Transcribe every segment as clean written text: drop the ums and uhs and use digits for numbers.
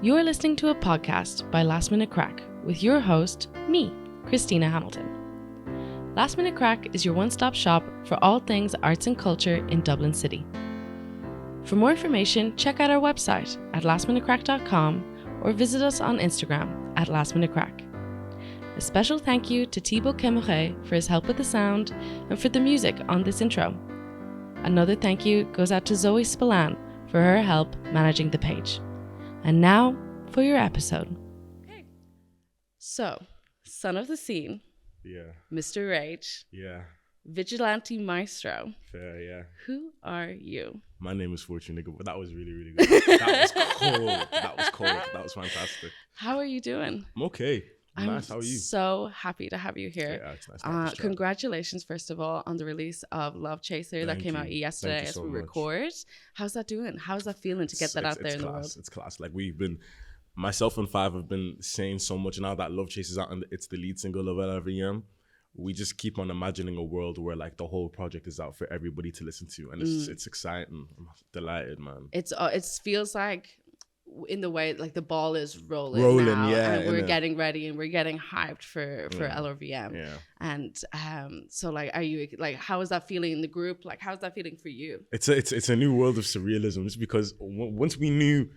You're listening to a podcast by Last Minute Crack with your host, me, Christina Hamilton. Last Minute Crack is your one-stop shop for all things arts and culture in Dublin City. For more information, check out our website at lastminutecrack.com or visit us on Instagram at lastminutecrack. A special thank you to Thibaut Kemoret for his help with the sound and for the music on this intro. Another thank you goes out to Zoe Spillane for her help managing the page. And now for your episode. Okay. So, son of the scene. Yeah. Mr. Rage. Yeah. Vigilante Maestro. Fair, yeah. Who are you? My name is Fortúne Igiebor. That was really, really good. That was cold. That was fantastic. How are you doing? I'm okay. Nice. How are you? So happy to have you here. Yeah, it's nice. Congratulations, first of all, on the release of Lovechaser that came out yesterday as we record. How's that doing? How's that feeling to get that out there in the world? It's class. Like myself and Five have been saying so much now that Lovechaser is out and it's the lead single of Envisions. We just keep on imagining a world where like the whole project is out for everybody to listen to, and it's exciting. I'm delighted, man. It feels like, in the way like the ball is rolling now, yeah, and we're getting ready and we're getting hyped for LRVM. Yeah. And so like, are you like, how is that feeling in the group? Like, how's that feeling for you? It's a new world of surrealism, just because once we knew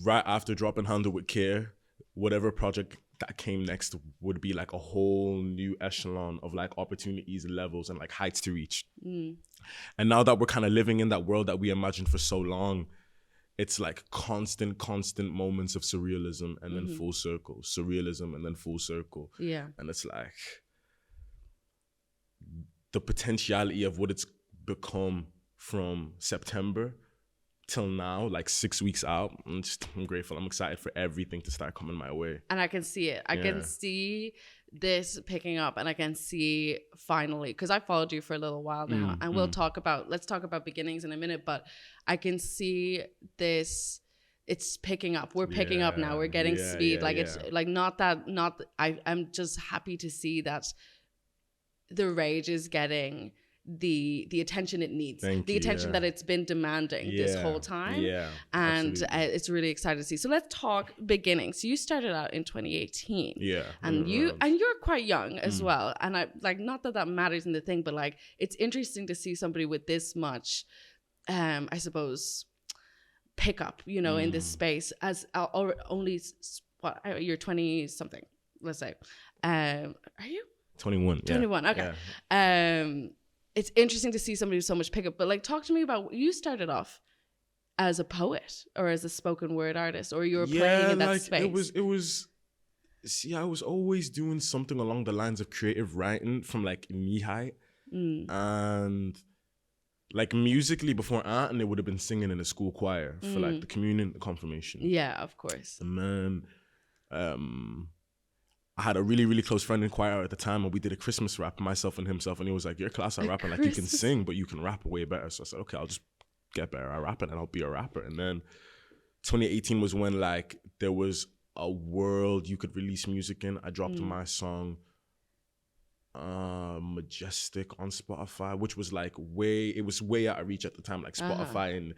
right after dropping Handle with Care, whatever project that came next would be like a whole new echelon of like opportunities, levels, and like heights to reach. And now that we're kind of living in that world that we imagined for so long, it's like constant moments of surrealism and then full circle, surrealism and then full circle. Yeah. And it's like the potentiality of what it's become from September till now, like 6 weeks out. I'm grateful. I'm excited for everything to start coming my way. And I can see it. I can see this picking up, and I can see finally, because I followed you for a little while now, and let's talk about beginnings in a minute, but I can see this, it's picking up. We're picking up now. We're getting speed. It's like I'm just happy to see that the Rage is getting the attention it needs, attention that it's been demanding this whole time. And it's really exciting to see. So let's talk beginnings. So you started out in 2018. And you're quite young as well. And I like, not that matters in the thing, but like, it's interesting to see somebody with this much, I suppose, pickup, in this space as only what, you're 20 something, let's say. Are you 21? 21. Okay. It's interesting to see somebody with so much pickup, but like, talk to me about, you started off as a poet or as a spoken word artist, or you were playing in that space. I was always doing something along the lines of creative writing from like knee height. And like musically before and it would have been singing in a school choir for like the communion, the confirmation. Yeah, of course. And then, I had a really, really close friend in choir at the time, and we did a Christmas rap, myself and himself, and he was like, "You're class at rapping, like you can sing, but you can rap way better." So I said, "Okay, I'll just get better at rapping, and I'll be a rapper." And then 2018 was when like there was a world you could release music in. I dropped my song Majestic on Spotify, which was like way out of reach at the time, like Spotify and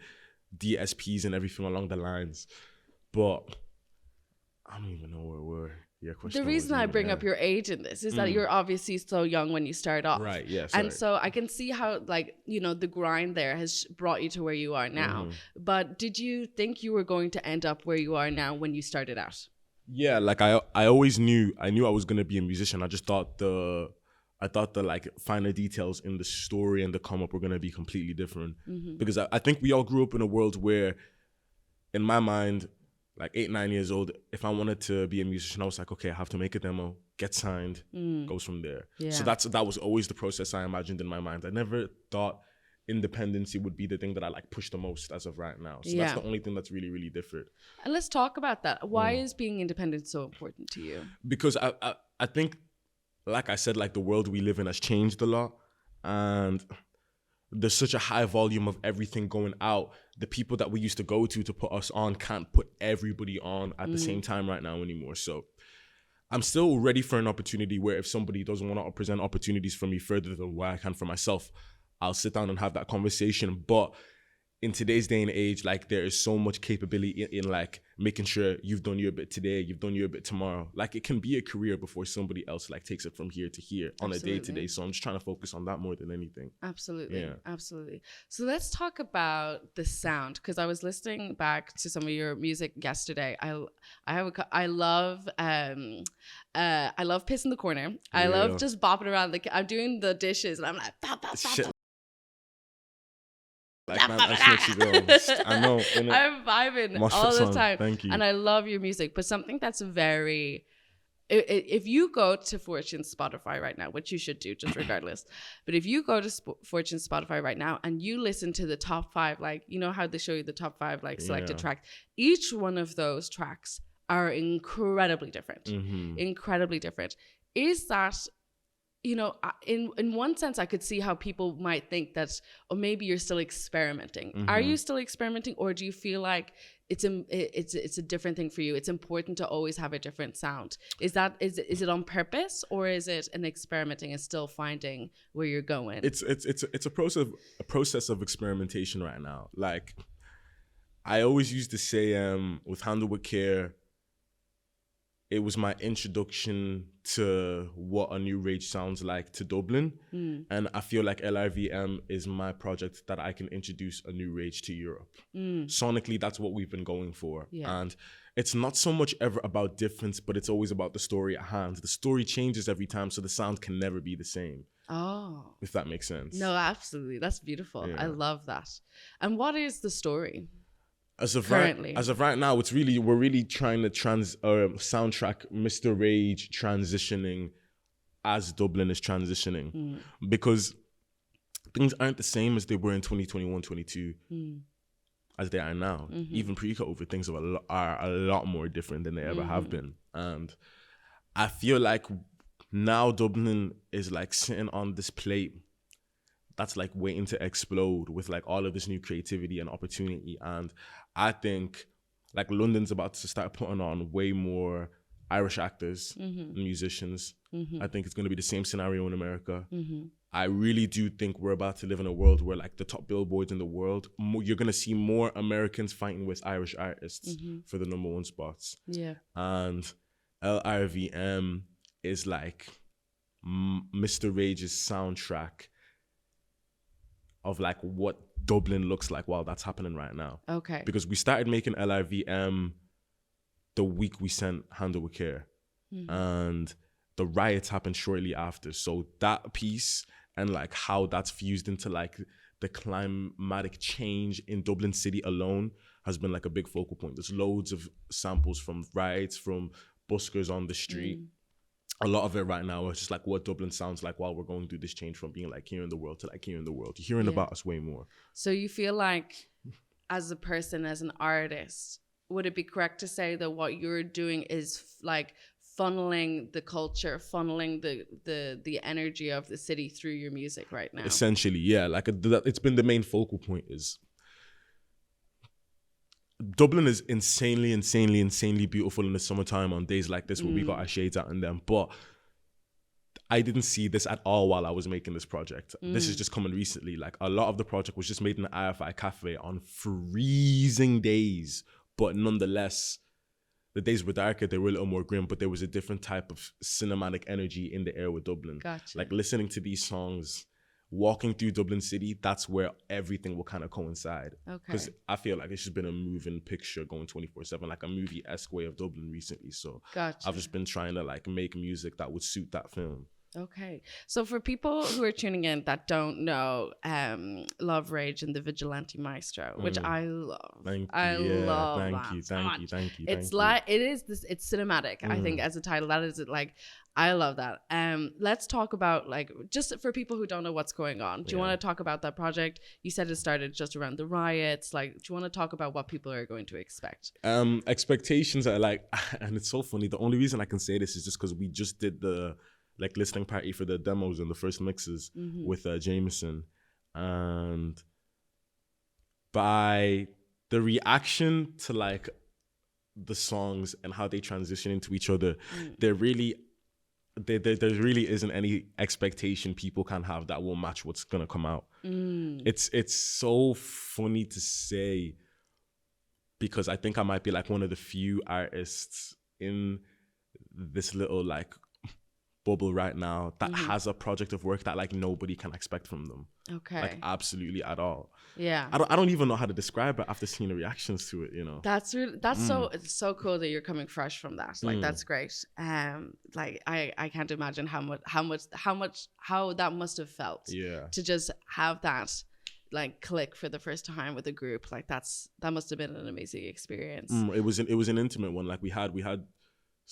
DSPs and everything along the lines. But I don't even know where we're. The reason I bring up your age in this is that you're obviously so young when you start off. Right, yes. And so I can see how, like, the grind there has brought you to where you are now. But did you think you were going to end up where you are now when you started out? Yeah, like I always knew I was going to be a musician. I just thought the like finer details in the story and the come up were going to be completely different. Because I think we all grew up in a world where, in my mind, like 8-9 years old, if I wanted to be a musician, I was like, okay, I have to make a demo, get signed, goes from there. So that was always the process I imagined in my mind. I never thought independency would be the thing that I like push the most as of right now. So that's the only thing that's really, really different. And let's talk about that. Why is being independent so important to you? Because I think, like I said, like the world we live in has changed a lot, and there's such a high volume of everything going out. The people that we used to go to put us on can't put everybody on at the same time right now anymore. So I'm still ready for an opportunity where if somebody doesn't want to present opportunities for me further than what I can for myself, I'll sit down and have that conversation. But in today's day and age, like there is so much capability in like making sure you've done your bit today, you've done your bit tomorrow. Like it can be a career before somebody else like takes it from here to here on Absolutely. a day to day. So I'm just trying to focus on that more than anything. Absolutely. Yeah. Absolutely. So let's talk about the sound, because I was listening back to some of your music yesterday. I love Piss in the Corner. I love just bopping around. I'm doing the dishes and I'm like, pop, pop, pop, pop. Like, man, I know. I'm vibing all the time. Thank you. And I love your music. But something that's very... If you go to Fortune's Spotify right now, which you should do just regardless, but if you go to Fortune's Spotify right now and you listen to the top 5, like, you know how they show you the top 5 like selected tracks, each one of those tracks are incredibly different. Incredibly different. Is that... You know, in one sense, I could see how people might think that, or maybe you're still experimenting. Are you still experimenting, or do you feel like it's a different thing for you? It's important to always have a different sound. Is it on purpose, or is it an experimenting and still finding where you're going? It's a process of experimentation right now. Like I always used to say, with Handle with Care, it was my introduction to what a new rage sounds like to Dublin. And I feel like LRVM is my project that I can introduce a new rage to Europe. Sonically, that's what we've been going for. Yeah. And it's not so much ever about difference, but it's always about the story at hand. The story changes every time, so the sound can never be the same. Oh. If that makes sense. No, absolutely. That's beautiful. Yeah. I love that. And what is the story? As of right now, we're really trying to soundtrack Mr. Rage transitioning as Dublin is transitioning, because things aren't the same as they were in 2021, 22, as they are now. Even pre-COVID, things are a lot more different than they ever have been. And I feel like now Dublin is like sitting on this plate that's like waiting to explode with like all of this new creativity and opportunity. And I think like London's about to start putting on way more Irish actors and musicians. I think it's going to be the same scenario in America. I really do think we're about to live in a world where like the top billboards in the world, you're going to see more Americans fighting with Irish artists for the #1 spots. Yeah. And LRVM is like Mr. Rage's soundtrack of like what Dublin looks like while that's happening right now. Okay. Because we started making LRVM the week we sent Handle with Care. And the riots happened shortly after. So that piece and like how that's fused into like the climatic change in Dublin City alone has been like a big focal point. There's loads of samples from riots, from buskers on the street. A lot of it right now is just like what Dublin sounds like while we're going through this change from being like here in the world to like here in the world. You're hearing about us way more. So you feel like as a person, as an artist, would it be correct to say that what you're doing is like funneling the culture, funneling the energy of the city through your music right now? Essentially, yeah. Like it's been the main focal point. Is Dublin is insanely beautiful in the summertime on days like this where we got our shades out in them. But I didn't see this at all while I was making this project. This is just coming recently. Like a lot of the project was just made in the IFI cafe on freezing days. But nonetheless, the days were darker, they were a little more grim, but there was a different type of cinematic energy in the air with Dublin. Gotcha. Like listening to these songs, walking through Dublin City, that's where everything will kind of coincide. Because I feel like it's just been a moving picture going 24/7, like a movie-esque way of Dublin recently. So I've just been trying to like make music that would suit that film. Okay. So for people who are tuning in that don't know Love, Rage and the Vigilante Maestro, which I love. Thank you. It's cinematic, I think, as a title. That is like, I love that. Let's talk about like, just for people who don't know what's going on. Do you want to talk about that project? You said it started just around the riots. Like, do you want to talk about what people are going to expect? Expectations are like, and it's so funny. The only reason I can say this is just because we just did the like listening party for the demos and the first mixes with Jameson, and by the reaction to like the songs and how they transition into each other, they're really there really isn't any expectation people can have that will match what's gonna come out. It's so funny to say, because I think I might be like one of the few artists in this little like bubble right now that has a project of work that like nobody can expect from them. Okay. Like absolutely at all. Yeah. I don't even know how to describe it after seeing the reactions to it, you know. That's so, it's so cool that you're coming fresh from that. Like that's great. Like I can't imagine how that must have felt. Yeah. To just have that like click for the first time with a group. Like that must have been an amazing experience. It was an intimate one. Like we had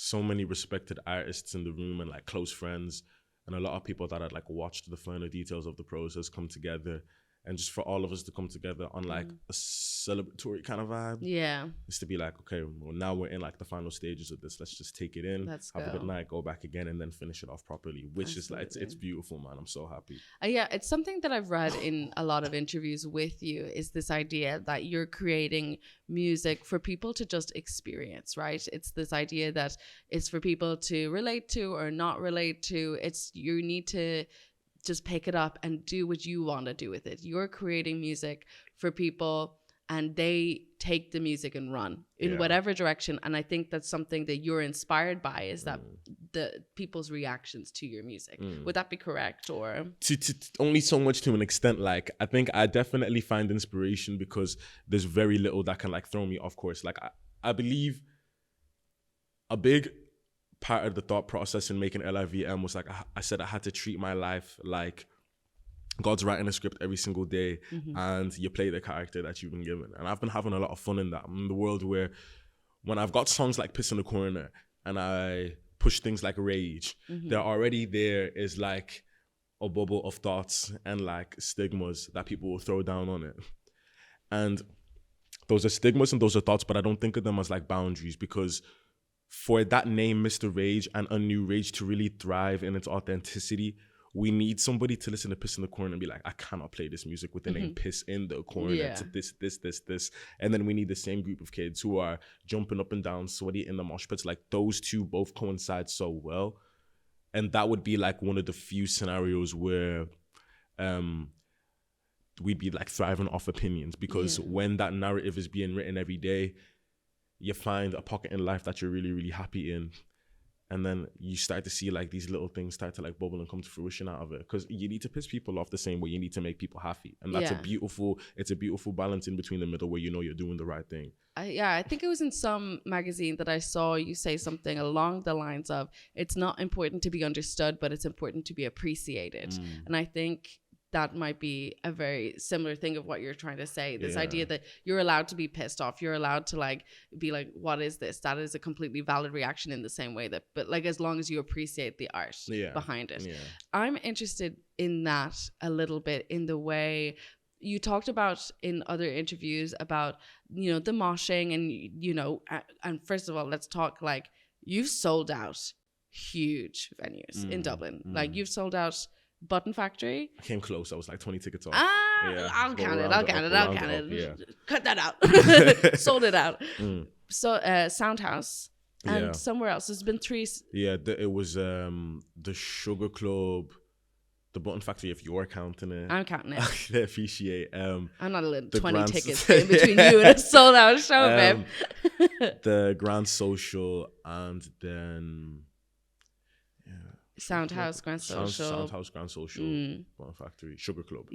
so many respected artists in the room and like close friends, and a lot of people that had like watched the finer details of the process come together, and just for all of us to come together on like a celebratory kind of vibe. Yeah. Just to be like, okay, well now we're in like the final stages of this. Let's just take it in, have a good night, go back again, and then finish it off properly. Which Absolutely. Is like it's beautiful, man. I'm so happy. Yeah, it's something that I've read in a lot of interviews with you, is this idea that you're creating music for people to just experience, right? It's this idea that it's for people to relate to or not relate to. It's you need to just pick it up and do what you want to do with it. You're creating music for people and they take the music and run in whatever direction. And I think that's something that you're inspired by, is that the people's reactions to your music. Would that be correct? Or to only so much, to an extent. Like I think I definitely find inspiration because there's very little that can like throw me off course. Like I believe a big part of the thought process in making LIVM was like I said I had to treat my life like God's writing a script every single day, and you play the character that you've been given. And I've been having a lot of fun in that. I'm in the world where when I've got songs like Piss in the Corner and I push things like Rage, they're already there is like a bubble of thoughts and like stigmas that people will throw down on it. And those are stigmas and those are thoughts, but I don't think of them as like boundaries, because for that name, Mr. Rage, and a new Rage to really thrive in its authenticity, we need somebody to listen to Piss in the Corner and be like, I cannot play this music with the name Piss in the Corner. It's this. And then we need the same group of kids who are jumping up and down, sweaty in the mosh pits. Like those two both coincide so well. And that would be like one of the few scenarios where we'd be like thriving off opinions, because when that narrative is being written every day, you find a pocket in life that you're really, really happy in. And then you start to see like these little things start to like bubble and come to fruition out of it. Because you need to piss people off the same way you need to make people happy. And that's it's a beautiful balance in between the middle where you know you're doing the right thing. I think it was in some magazine that I saw you say something along the lines of, it's not important to be understood, but it's important to be appreciated. And I think that might be a very similar thing of what you're trying to say. This idea that you're allowed to be pissed off. You're allowed to like be like, what is this? That is a completely valid reaction in the same way that, but like as long as you appreciate the art behind it. I'm interested in that a little bit, in the way you talked about in other interviews about, you know, the moshing and, you know, and first of all, let's talk like you've sold out huge venues in Dublin. Like you've sold out Button Factory. I came close. I was like 20 tickets off. I'll count it. Cut that out. Sold it out. So Soundhouse and somewhere else. There's been 3. It was the Sugar Club, the Button Factory, if you're counting it. I'm counting it. I appreciate. I'm not a little 20 tickets in between you and a sold out show, babe. The Grand Social, and then Soundhouse, Grand Social. Soundhouse, Grand Social, Button Factory, Sugar Club.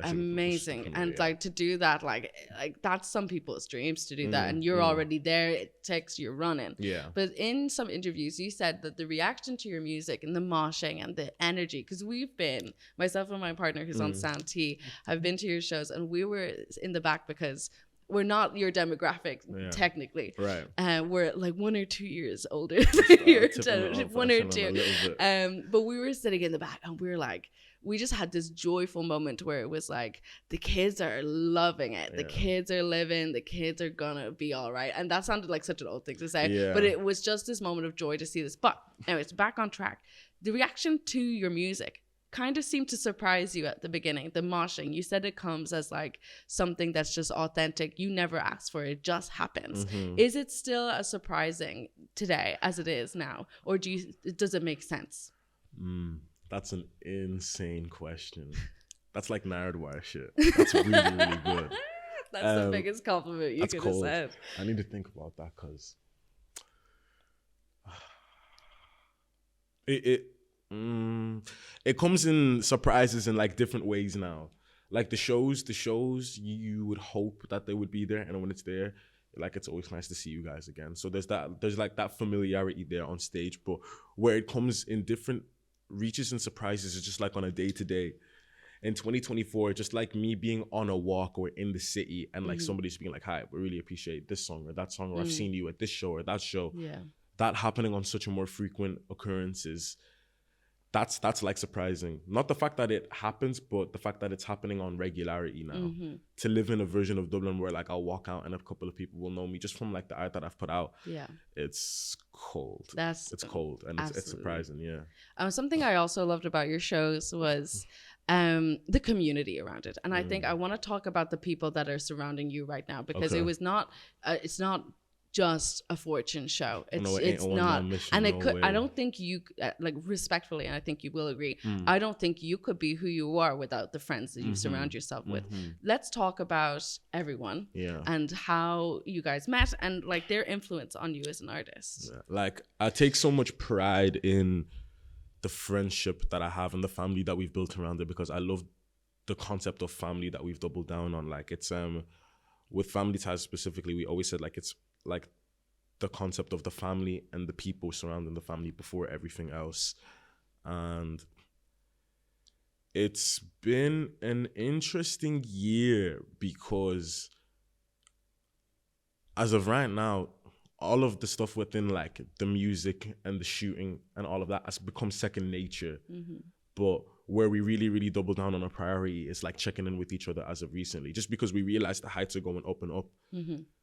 Amazing. And like to do that, like that's some people's dreams to do that. And you're already there. It takes you're running. But in some interviews, you said that the reaction to your music and the moshing and the energy, because we've been, myself and my partner who's on Sound T, have been to your shows, and we were in the back because we're not your demographic technically. Right. We're like 1 or 2 years older than your 1 or 2. But we were sitting in the back and we were like, we just had this joyful moment where it was like, the kids are loving it. The kids are living. The kids are gonna be all right. And that sounded like such an old thing to say, but it was just this moment of joy to see this. But anyways, back on track. The reaction to your music kind of seemed to surprise you at the beginning. The moshing, you said it comes as like something that's just authentic. You never asked for it, just happens. Is it still as surprising today as it is now, or does it make sense? That's an insane question. That's like Nardwire shit. That's really, really good. That's the biggest compliment you could have said. I need to think about that because it comes in surprises in like different ways now. Like the shows you would hope that they would be there, and when it's there, like it's always nice to see you guys again. So there's like that familiarity there on stage, but where it comes in different reaches and surprises is just like on a day-to-day. In 2024, just like me being on a walk or in the city and like somebody's being like, hi, we really appreciate this song or that song, or I've seen you at this show or that show. Yeah. That happening on such a more frequent occurrences, that's like surprising. Not the fact that it happens, but the fact that it's happening on regularity now. To live in a version of Dublin where like I'll walk out and a couple of people will know me just from like the art that I've put out. Yeah. It's cold. It's cold and it's surprising. Yeah. Something I also loved about your shows was the community around it. And I think I want to talk about the people that are surrounding you right now, because it was not, it's not just a Fortune show. It's not, and it could. I don't think you like, respectfully, and I think you will agree. I don't think you could be who you are without the friends that you surround yourself with. Let's talk about everyone, and how you guys met, and like their influence on you as an artist. Yeah. Like I take so much pride in the friendship that I have and the family that we've built around it, because I love the concept of family that we've doubled down on. Like it's with Family Ties specifically, we always said like it's like the concept of the family and the people surrounding the family before everything else. And it's been an interesting year because as of right now, all of the stuff within like the music and the shooting and all of that has become second nature. But where we really, really double down on a priority is like checking in with each other as of recently, just because we realize the heights are going up and up.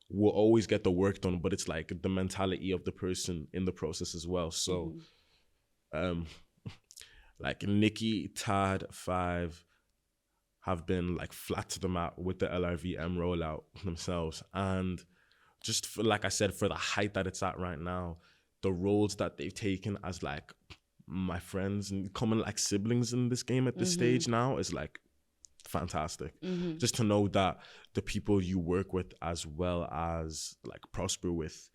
We'll always get the work done, but it's like the mentality of the person in the process as well. So like Nikki, Tad, Five have been like flat to the mat with the LRVM rollout themselves. And just for, like I said, for the height that it's at right now, the roles that they've taken as like my friends and common like siblings in this game at this stage now is like fantastic. Just to know that the people you work with as well as like prosper with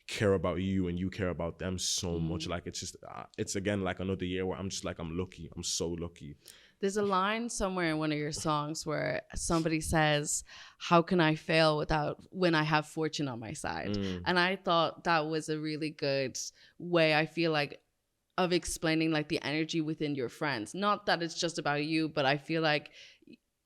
care about you and you care about them so much. Like it's just it's again like another year where I'm just like, I'm lucky. I'm so lucky. There's a line somewhere in one of your songs where somebody says, how can I fail when I have Fortune on my side? And I thought that was a really good way, I feel like, of explaining like the energy within your friends. Not that it's just about you, but I feel like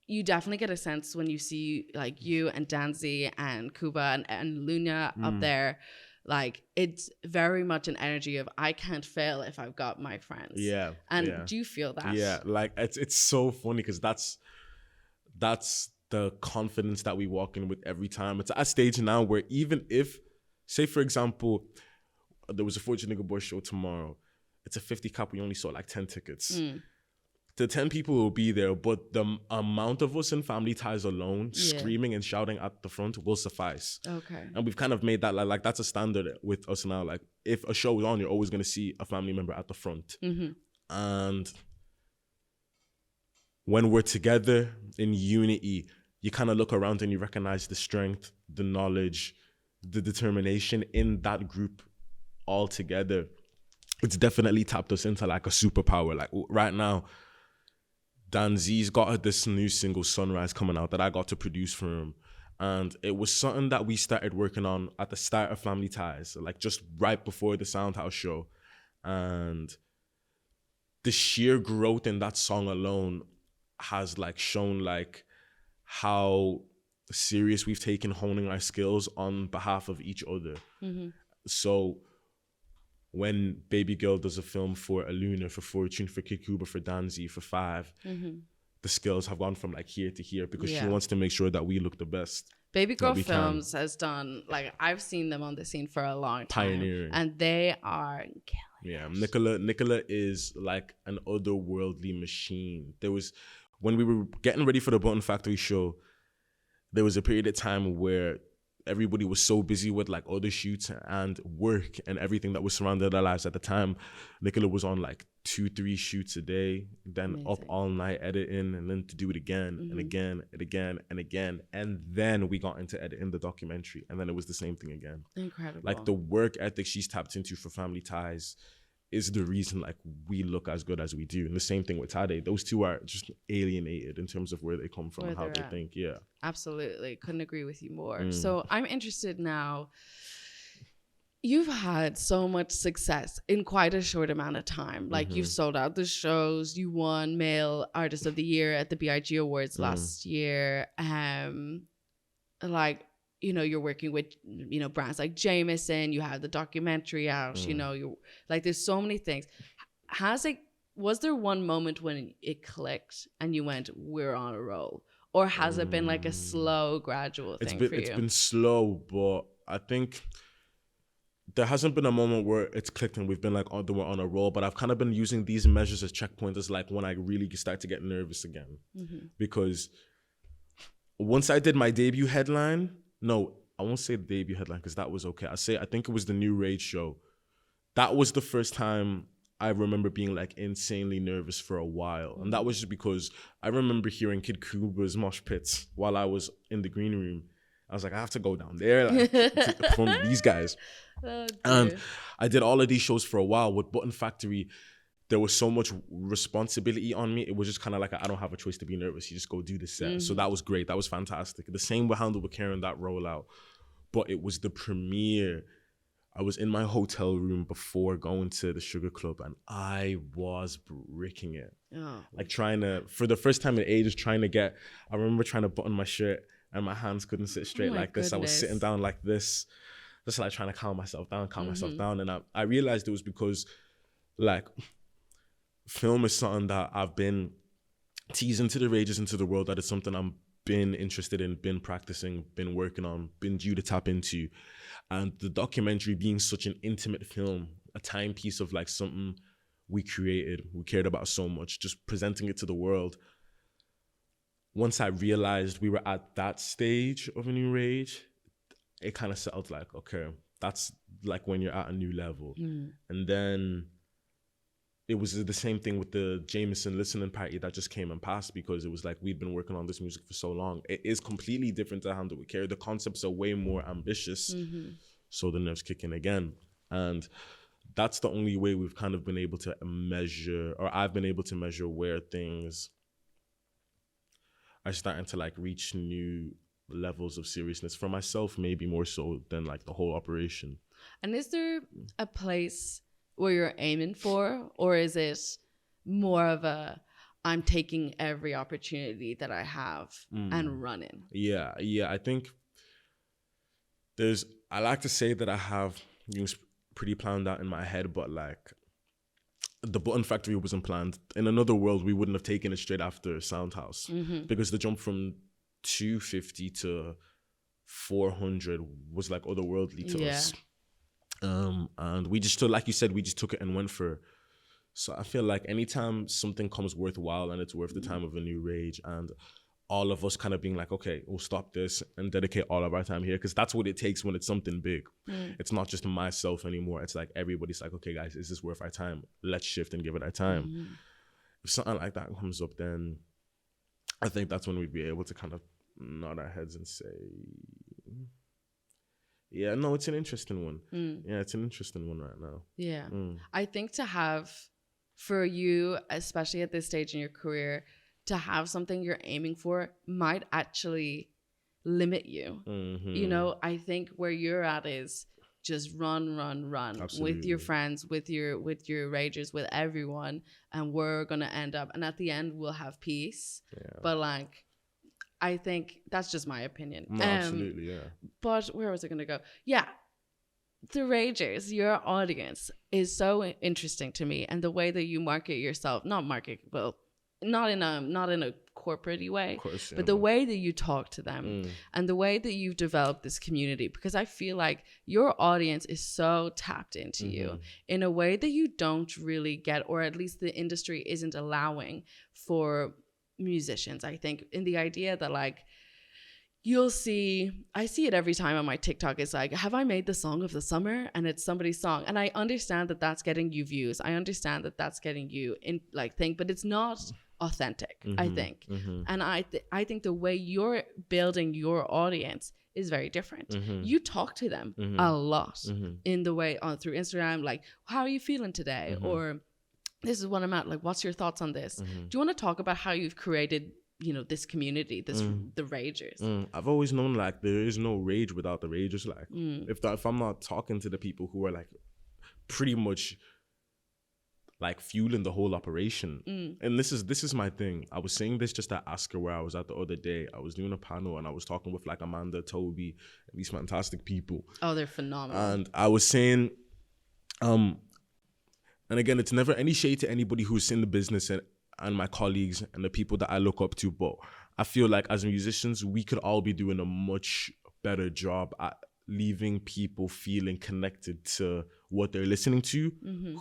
you definitely get a sense when you see like you and Danzy and Kuba and Luna up there. Like it's very much an energy of I can't fail if I've got my friends. Yeah. And do you feel that? Yeah, like it's so funny because that's the confidence that we walk in with every time. It's at a stage now where even if, say for example, there was a Fortune Igiebor show tomorrow, it's a 50 cap, we only sold like 10 tickets. The 10 people will be there, but the amount of us in Family Ties alone screaming and shouting at the front will suffice. Okay. And we've kind of made that like that's a standard with us now. Like if a show is on, you're always going to see a family member at the front. And when we're together in unity, you kind of look around and you recognize the strength, the knowledge, the determination in that group all together. It's definitely tapped us into like a superpower. Like right now, Danzy's got this new single, Sunrise, coming out that I got to produce for him. And it was something that we started working on at the start of Family Ties, like just right before the Soundhouse show. And the sheer growth in that song alone has like shown like how serious we've taken honing our skills on behalf of each other. So when Baby Girl does a film for Aluna, for Fortune, for Kikuba, for Danzy, for Five, the skills have gone from like here to here because she wants to make sure that we look the best. Baby Girl Films has done, like, I've seen them on the scene for a long time. Pioneering. And they are killing it. Nicola is like an otherworldly machine. There was, when we were getting ready for the Button Factory show, there was a period of time where everybody was so busy with like other shoots and work and everything that was surrounding their lives at the time. Nicola was on like 2-3 shoots a day, then Amazing. up all night editing, and then to do it again and again and again and again. And then we got into editing the documentary, and then it was the same thing again. Incredible. Like the work ethic she's tapped into for Family Ties is the reason like we look as good as we do. And the same thing with Tade. Those two are just alienated in terms of where they come from and how they think. Yeah. Absolutely. Couldn't agree with you more. So I'm interested now. You've had so much success in quite a short amount of time. Like you've sold out the shows, you won Male Artist of the Year at the BIG Awards last year. Like, you know, you're working with, you know, brands like Jameson, you have the documentary out, you know, you're like, there's so many things. Was there one moment when it clicked and you went, we're on a roll? Or has it been like a slow, gradual thing for you? It's been slow, but I think there hasn't been a moment where it's clicked and we've been like, oh, we're on a roll. But I've kind of been using these measures as checkpoints as like when I really start to get nervous again. Because once I did my debut headline, no, I won't say the debut headline because that was okay. I think it was the New Rage show. That was the first time I remember being like insanely nervous for a while. And that was just because I remember hearing Kid Kuba's mosh pits while I was in the green room. I was like, I have to go down there like, to perform with these guys. And I did all of these shows for a while. With Button Factory, there was so much responsibility on me. It was just kind of like, I don't have a choice to be nervous. You just go do the set. So that was great. That was fantastic. The same with Handle with Karen, that rollout. But it was the premiere. I was in my hotel room before going to the Sugar Club and I was bricking it. Like for the first time in ages, I remember trying to button my shirt and my hands couldn't sit straight like this. I was sitting down like this, just like trying to calm myself down. And I realized it was because like film is something that I've been teasing to the rages into the world, that it's something I'm been interested in, been practicing, been working on, been due to tap into. And the documentary being such an intimate film, a timepiece of like something we cared about so much, just presenting it to the world. Once I realized we were at that stage of a new rage, it kind of settled like, okay, that's like when you're at a new level. And then it was the same thing with the Jameson listening party that just came and passed, because it was like we'd been working on this music for so long. It is completely different to Handle with Care. The concepts are way more ambitious. So the nerves kick in again. And that's the only way we've kind of been able to measure, or I've been able to measure where things are starting to like reach new levels of seriousness for myself, maybe more so than like the whole operation. And is there a place where you're aiming for, or is it more of a I'm taking every opportunity that I have and running? Yeah, I think I like to say that I have things pretty planned out in my head, but like the Button Factory wasn't planned. In another world, we wouldn't have taken it straight after Soundhouse, because the jump from 250 to 400 was like otherworldly to us. And we just took, like you said, we just took it and went for it. So I feel like anytime something comes worthwhile and it's worth the time of a new rage, and all of us kind of being like, okay, we'll stop this and dedicate all of our time here, because that's what it takes when it's something big. It's not just myself anymore. It's like everybody's like, okay, guys, is this worth our time? Let's shift and give it our time. If something like that comes up, then I think that's when we'd be able to kind of nod our heads and say, yeah, no, it's an interesting one. Yeah, it's an interesting one right now. Yeah. I think to have, for you, especially at this stage in your career, to have something you're aiming for might actually limit you. You know, I think where you're at is just run Absolutely. With your friends, with your ragers, with everyone, and we're gonna end up, and at the end we'll have peace. But like, I think that's just my opinion. No, absolutely, yeah. But where was I going to go? Yeah. The Ragers, your audience, is so interesting to me. And the way that you market yourself, not in a corporate-y way, course, but the way that you talk to them and the way that you've developed this community, because I feel like your audience is so tapped into you in a way that you don't really get, or at least the industry isn't allowing for musicians. I think in the idea that like I see it every time on my TikTok. It's like, have I made the song of the summer? And it's somebody's song. And I understand that that's getting you views. I understand that that's getting you in but it's not authentic, I think. And I think the way you're building your audience is very different. You talk to them a lot in the way through Instagram, like, how are you feeling today? Or this is what I'm at. Like, what's your thoughts on this? Do you want to talk about how you've created, this community, the ragers? I've always known like there is no rage without the ragers. Like if I'm not talking to the people who are like pretty much like fueling the whole operation. And this is my thing. I was saying this just at Asker where I was at the other day. I was doing a panel and I was talking with like Amanda, Toby, and these fantastic people. Oh, they're phenomenal. And I was saying, and again, it's never any shade to anybody who's in the business and my colleagues and the people that I look up to. But I feel like as musicians, we could all be doing a much better job at leaving people feeling connected to what they're listening to,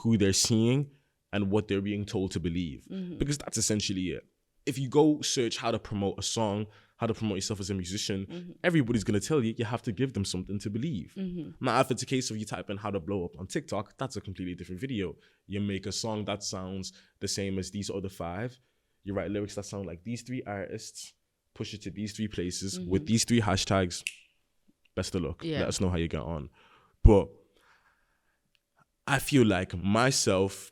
who they're seeing, and what they're being told to believe. Because that's essentially it. If you go search how to promote a song, how to promote yourself as a musician, everybody's going to tell you have to give them something to believe. Now, if it's a case of you type in how to blow up on TikTok, that's a completely different video. You make a song that sounds the same as these other 5. You write lyrics that sound like these 3 artists, push it to these 3 places with these 3 hashtags. Best of luck. Yeah. Let us know how you get on. But I feel like myself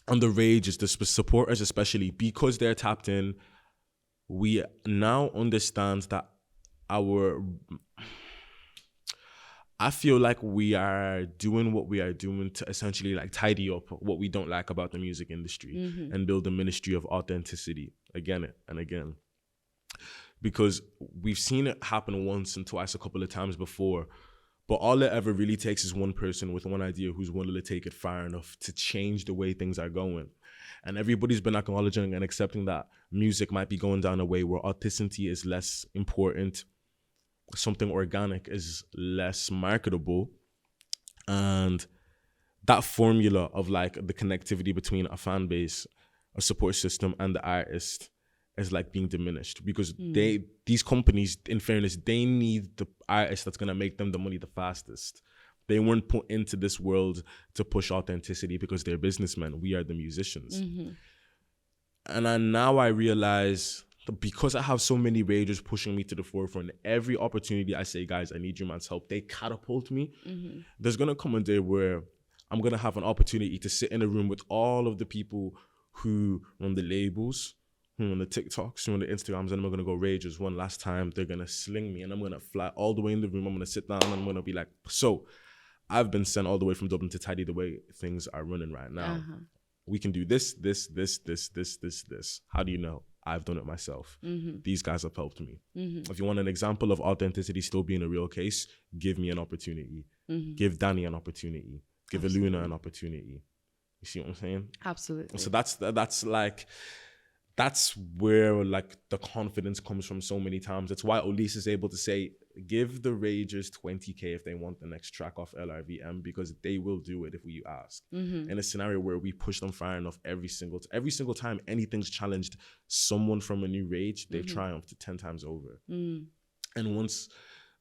and the rages, the supporters especially, because they're tapped in, we now understand that I feel like we are doing what we are doing to essentially like tidy up what we don't like about the music industry and build a ministry of authenticity again and again. Because we've seen it happen once and twice, a couple of times before, but all it ever really takes is one person with one idea who's willing to take it far enough to change the way things are going. And everybody's been acknowledging and accepting that music might be going down a way where authenticity is less important, something organic is less marketable, and that formula of like the connectivity between a fan base, a support system, and the artist is like being diminished because these companies, in fairness, they need the artist that's going to make them the money the fastest. They weren't put into this world to push authenticity because they're businessmen. We are the musicians. And now I realize that because I have so many ragers pushing me to the forefront, every opportunity I say, guys, I need your man's help, they catapult me. There's going to come a day where I'm going to have an opportunity to sit in a room with all of the people who run the labels, who run the TikToks, who run the Instagrams, and I'm going to go ragers one last time. They're going to sling me and I'm going to fly all the way in the room. I'm going to sit down and I'm going to be like, so I've been sent all the way from Dublin to tidy the way things are running right now. We can do this. How do you know? I've done it myself. These guys have helped me. If you want an example of authenticity still being a real case, give me an opportunity. Give Danny an opportunity. Give Aluna an opportunity. You see what I'm saying? Absolutely. So that's where like the confidence comes from so many times. That's why Olise is able to say, give the Ragers 20K if they want the next track off LRVM, because they will do it if we ask. In a scenario where we push them far enough every single time anything's challenged someone from a new rage, they've triumphed 10 times over. And once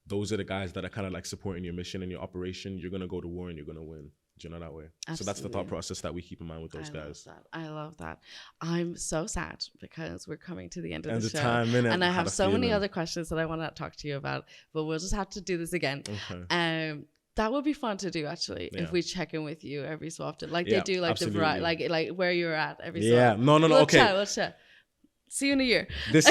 those are the guys that are kind of like supporting your mission and your operation, you're going to go to war and you're going to win. Do you know that way? Absolutely. So that's the thought process that we keep in mind with those guys. I love that. I'm so sad because we're coming to the end of the show. Time, and I have so many other questions that I want to talk to you about, but we'll just have to do this again. Okay. That would be fun to do actually, if we check in with you every so often, like they do, like absolutely. The like where you're at every so often. No. Okay. We'll chat. See you in a year. This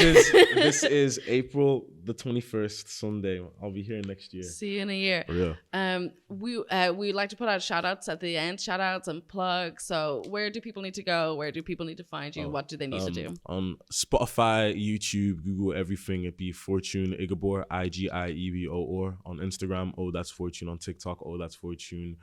is April the 21st, Sunday. I'll be here next year. See you in a year. Yeah. We like to put out shout outs at the end, shout outs and plugs. So where do people need to go? Where do people need to find you? What do they need to do? On Spotify, YouTube, Google, everything. It'd be Fortúne Igiebor, Igiebor. On Instagram, that's Fortune. On TikTok, that's Fortune.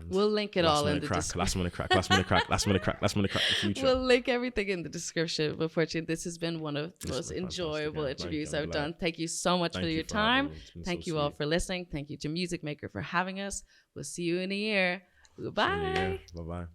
We'll link it all in the description. Last minute crack. The future. We'll link everything in the description. But fortunately, this has been one of the most enjoyable interviews I've done. Thank you so much for your time. Thank you all for listening. Thank you to Music Maker for having us. We'll see you in a year. Goodbye. Bye-bye.